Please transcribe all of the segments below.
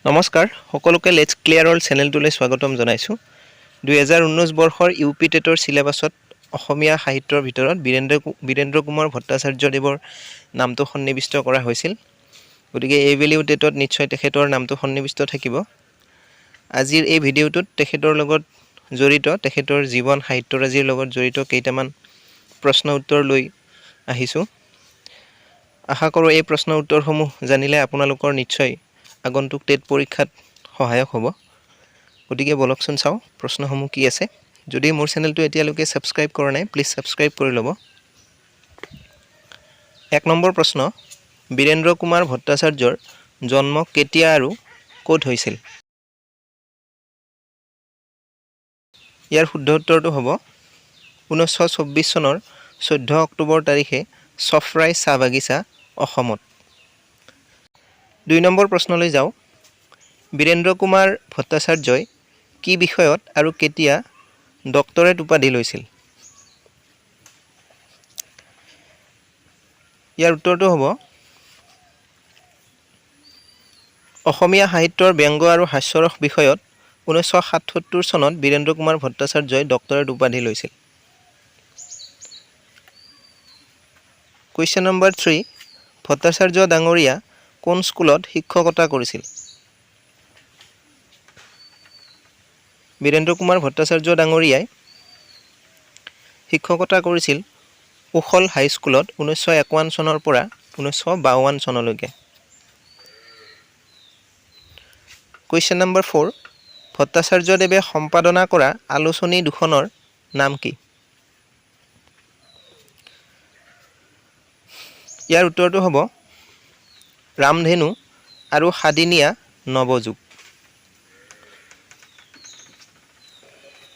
নমস্কাৰ সকলোকে let's clear all চেনেলটোলৈ স্বাগতম জনাইছোঁ 2019 বৰ্ষৰ ইউপি টেটৰ সিলেবাছত অসমীয়া সাহিত্যৰ ভিতৰত বীৰেন্দ্ৰ কুমাৰ ভট্টাচাৰ্যদেৱৰ নামটো সন্নিবিষ্ট কৰা হৈছিল গতিকে এই ভেলিউ টেটত নিশ্চয় তেখেতৰ নামটো সন্নিবিষ্ট থাকিব আজিৰ এই ভিডিঅ'টোত তেখেতৰ লগত জড়িত তেখেতৰ জীৱন সাহিত্যৰাজিৰ লগত জড়িত কেইটামান প্ৰশ্ন উত্তৰ লৈ আহিছোঁ আশা কৰোঁ এই প্ৰশ্ন উত্তৰসমূহ জানিলে আপোনালোকৰ নিশ্চয় আগন্তুক টেট পৰীক্ষাত সহায়ক হ'ব গতিকে বলকচোন চাও প্ৰশ্নসমূহ কি আছে যদি মোৰ চেনেলটো এতিয়ালৈকে সাবস্ক্ৰাইব কৰা নাই প্লিজ সাবস্ক্ৰাইব কৰি ল'ব 1 নম্বৰ প্ৰশ্ন বীৰেন্দ্ৰ কুমাৰ ভট্টাচাৰ্যৰ জন্ম কেতিয়া আৰু ক'ত হৈছিল ইয়াৰ শুদ্ধ উত্তৰটো হ'ব 1924 চনৰ 14 অক্টোবৰ তাৰিখে সফৰাই চাহ বাগিচা অসমত 2 নম্বৰ প্ৰশ্নলৈ যাও বীৰেন্দ্ৰ কুমাৰ ভট্টাচাৰ্যই কি বিষয়ত আৰু কেতিয়া ডক্টৰেট উপাধি লৈছিল ইয়াৰ উত্তৰটো হ'ব অসমীয়া সাহিত্যৰ ব্যংগ আৰু হাস্যৰস বিষয়ত 1977 চনত বীৰেন্দ্ৰ কুমাৰ ভট্টাচাৰ্যই ডক্টৰেট উপাধি লৈছিল কুৱেশ্যন নম্বৰ 3 ভট্টাচাৰ্য ডাঙৰীয়া কোন স্কুলত শিক্ষকতা কৰিছিল বীৰেন্দ্ৰ কুমাৰ ভট্টাচাৰ্য ডাঙৰীয়াই শিক্ষকতা কৰিছিল উখল হাইস্কুলত 1951 চনৰ পৰা 1952 চনলৈকে কুৱেশ্যন নম্বৰ 4 ভট্টাচাৰ্যদেৱে সম্পাদনা কৰা আলোচনী দুখনৰ নাম কি ইয়াৰ উত্তৰটো হ'ব ৰামধেনু আৰু সাদিনিয়া নৱযুগ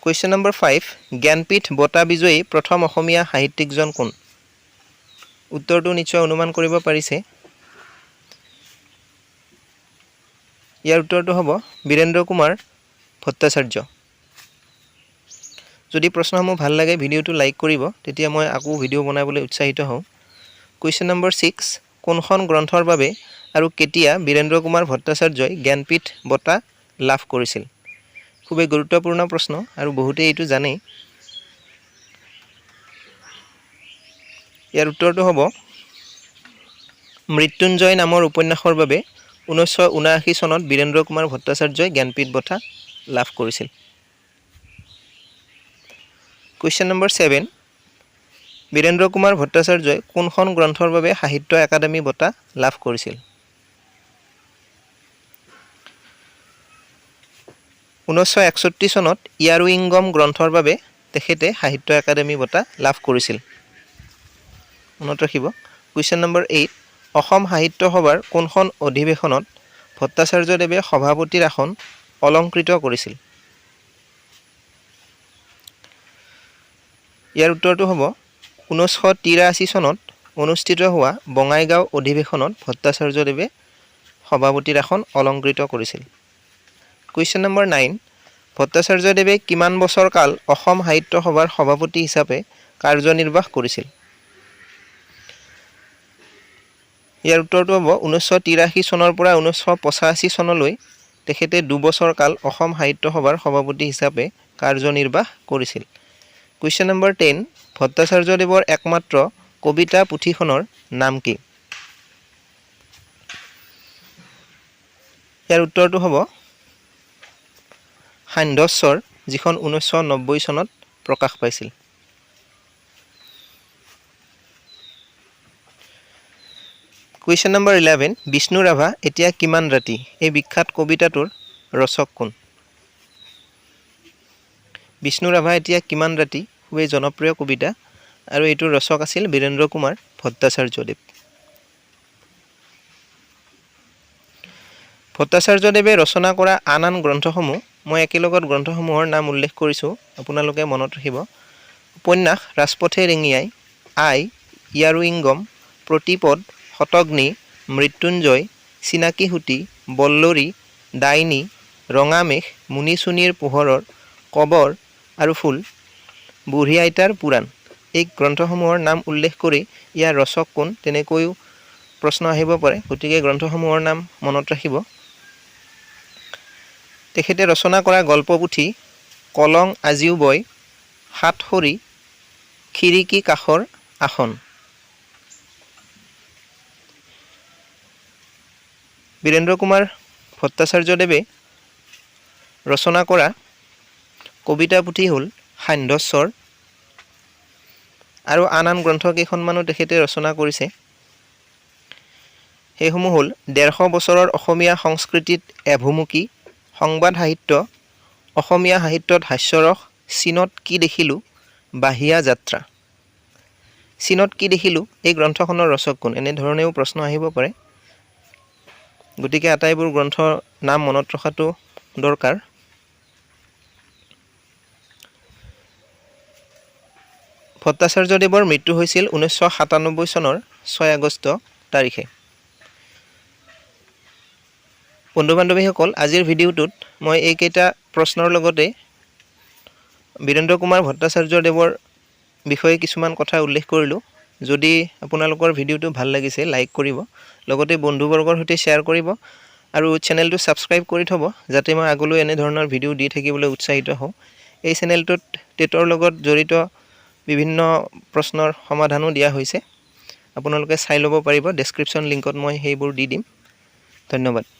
কুৱেশ্যন নম্বৰ 5 জ্ঞানপীঠ বঁটা বিজয়ী প্ৰথম অসমীয়া সাহিত্যিকজন কোন উত্তৰটো নিশ্চয় অনুমান কৰিব পাৰিছে ইয়াৰ উত্তৰটো হ'ব বীৰেন্দ্ৰ কুমাৰ ভট্টাচাৰ্য যদি প্ৰশ্নসমূহ ভাল লাগে ভিডিঅ'টো লাইক কৰিব তেতিয়া মই আকৌ ভিডিঅ' বনাবলৈ উৎসাহিত হওঁ কুৱেশ্যন নম্বৰ 6 কোনখন গ্ৰন্থৰ বাবে আৰু কেতিয়া বীৰেন্দ্ৰ কুমাৰ ভট্টাচাৰ্যই জ্ঞানপীঠ বঁটা লাভ কৰিছিল খুবেই গুৰুত্বপূৰ্ণ প্ৰশ্ন আৰু বহুতে এইটো জানে ইয়াৰ উত্তৰটো হ'ব মৃত্যুঞ্জয় নামৰ উপন্যাসৰ বাবে 1979 চনত বীৰেন্দ্ৰ কুমাৰ ভট্টাচাৰ্যই জ্ঞানপীঠ বঁটা লাভ কৰিছিল কুৱেশ্যন নম্বৰ 7 বীৰেন্দ্ৰ কুমাৰ ভট্টাচাৰ্যই কোনখন গ্ৰন্থৰ বাবে সাহিত্য একাডেমী বঁটা লাভ কৰিছিল 1961 চনত ইয়াৰুইংগম গ্ৰন্থৰ বাবে তেখেতে সাহিত্য একাডেমী বঁটা লাভ কৰিছিল মনত ৰাখিব কুৱেশ্যন নম্বৰ 8 অসম সাহিত্য সভাৰ কোনখন অধিৱেশনত ভট্টাচাৰ্যদেৱে সভাপতিৰ আসন অলংকৃত কৰিছিল ইয়াৰ উত্তৰটো হ'ব 1983 চনত অনুষ্ঠিত হোৱা বঙাইগাঁও অধিৱেশনত ভট্টাচাৰ্যদেৱে সভাপতিৰ আসন অলংকৃত কৰিছিল কুৱেশ্যন নম্বৰ 9 ভট্টাচাৰ্যদেৱে কিমান বছৰ কাল অসম সাহিত্য সভাৰ সভাপতি হিচাপে কাৰ্যনিৰ্বাহ কৰিছিল ইয়াৰ উত্তৰটো হ'ব 1983 চনৰ পৰা 1985 চনলৈ তেখেতে 2 বছৰ কাল অসম সাহিত্য সভাৰ সভাপতি হিচাপে কাৰ্যনিৰ্বাহ কৰিছিল কুৱেশ্যন নম্বৰ 10 ভট্টাচাৰ্যদেৱৰ একমাত্ৰ কবিতা পুথিখনৰ নাম কি ইয়াৰ উত্তৰটো হ'ব সান্ধ্যস্বৰ যিখন 1990 চনত প্ৰকাশ পাইছিল কুৱেশ্যন নম্বৰ 11 বিষ্ণু ৰাভা এতিয়া কিমান ৰাতি এই বিখ্যাত কবিতাটোৰ ৰচক কোন বিষ্ণু ৰাভা এতিয়া কিমান ৰাতি খুবেই জনপ্ৰিয় কবিতা আৰু এইটোৰ ৰচক আছিল বীৰেন্দ্ৰ কুমাৰ ভট্টাচাৰ্যদেৱ ভট্টাচাৰ্যদেৱে ৰচনা কৰা আন গ্ৰন্থসমূহ মই একেলগত গ্ৰন্থসমূহৰ নাম উল্লেখ কৰিছোঁ আপোনালোকে মনত ৰাখিব উপন্যাস ৰাজপথে ৰেঙিয়াই আই ইয়াৰুইংগম প্ৰতিপদ শতগ্নি মৃত্যুঞ্জয় চিনাকি হুতি বল্লৰী ডাইনী ৰঙামেঘ মুনিচুনিৰ পোহৰৰ কবৰ আৰু ফুল বুঢ়ী আইতাৰ পুৰাণ এই গ্ৰন্থসমূহৰ নাম উল্লেখ কৰি ইয়াৰ ৰচক কোন তেনেকৈও প্ৰশ্ন আহিব পাৰে গতিকে গ্ৰন্থসমূহৰ নাম মনত ৰাখিব তেখেতে ৰচনা কৰা গল্পপুথি কলং আজিও বয়, সাতসৰী, খিৰিকী কাষৰ আসন। বীৰেন্দ্ৰ কুমাৰ ভট্টাচাৰ্যদেৱে ৰচনা কৰা কবিতা পুথি হ'ল সান্ধ্যস্বৰ আৰু আন আন গ্ৰন্থ কেইখনমানো তেখেতে ৰচনা কৰিছে। সেইসমূহ হ'ল ১৫০ বছৰৰ অসমীয়া সংস্কৃতিত এভুমুকি, সংবাদ সাহিত্য, অসমীয়া সাহিত্যত হাস্যৰস, চীনত কি দেখিলোঁ, বাহিয়া যাত্ৰা। চীনত কি দেখিলোঁ এই গ্ৰন্থখনৰ ৰচক কোন? এনেধৰণেও প্ৰশ্ন আহিব পাৰে। গতিকে আটাইবোৰ গ্ৰন্থৰ নাম মনত ৰখাটো দৰকাৰ। ভট্টাচাৰ্যদেৱৰ মৃত্যু হৈছিল ১৯৯৭ চনৰ ৬ আগষ্ট তাৰিখে। বন্ধু বান্ধৱীসকল, আজিৰ ভিডিঅ'টোত মই এইকেইটা প্ৰশ্নৰ লগতে বীৰেন্দ্ৰ কুমাৰ ভট্টাচাৰ্যদেৱৰ বিষয়ে কিছুমান কথা উল্লেখ কৰিলোঁ। যদি আপোনালোকৰ ভিডিঅ'টো ভাল লাগিছে লাইক কৰিব, লগতে বন্ধুবৰ্গৰ সৈতে শ্বেয়াৰ কৰিব আৰু চেনেলটো ছাবস্ক্ৰাইব কৰি থ'ব, যাতে মই আগলৈ এনেধৰণৰ ভিডিঅ' দি থাকিবলৈ উৎসাহিত হওঁ। এই চেনেলটোত টেটৰ লগত জড়িত বিভিন্ন প্ৰশ্নৰ সমাধানো দিয়া হৈছে, আপোনালোকে চাই ল'ব পাৰিব। ডেছক্ৰিপশ্যন লিংকত মই সেইবোৰ দি দিম। ধন্যবাদ।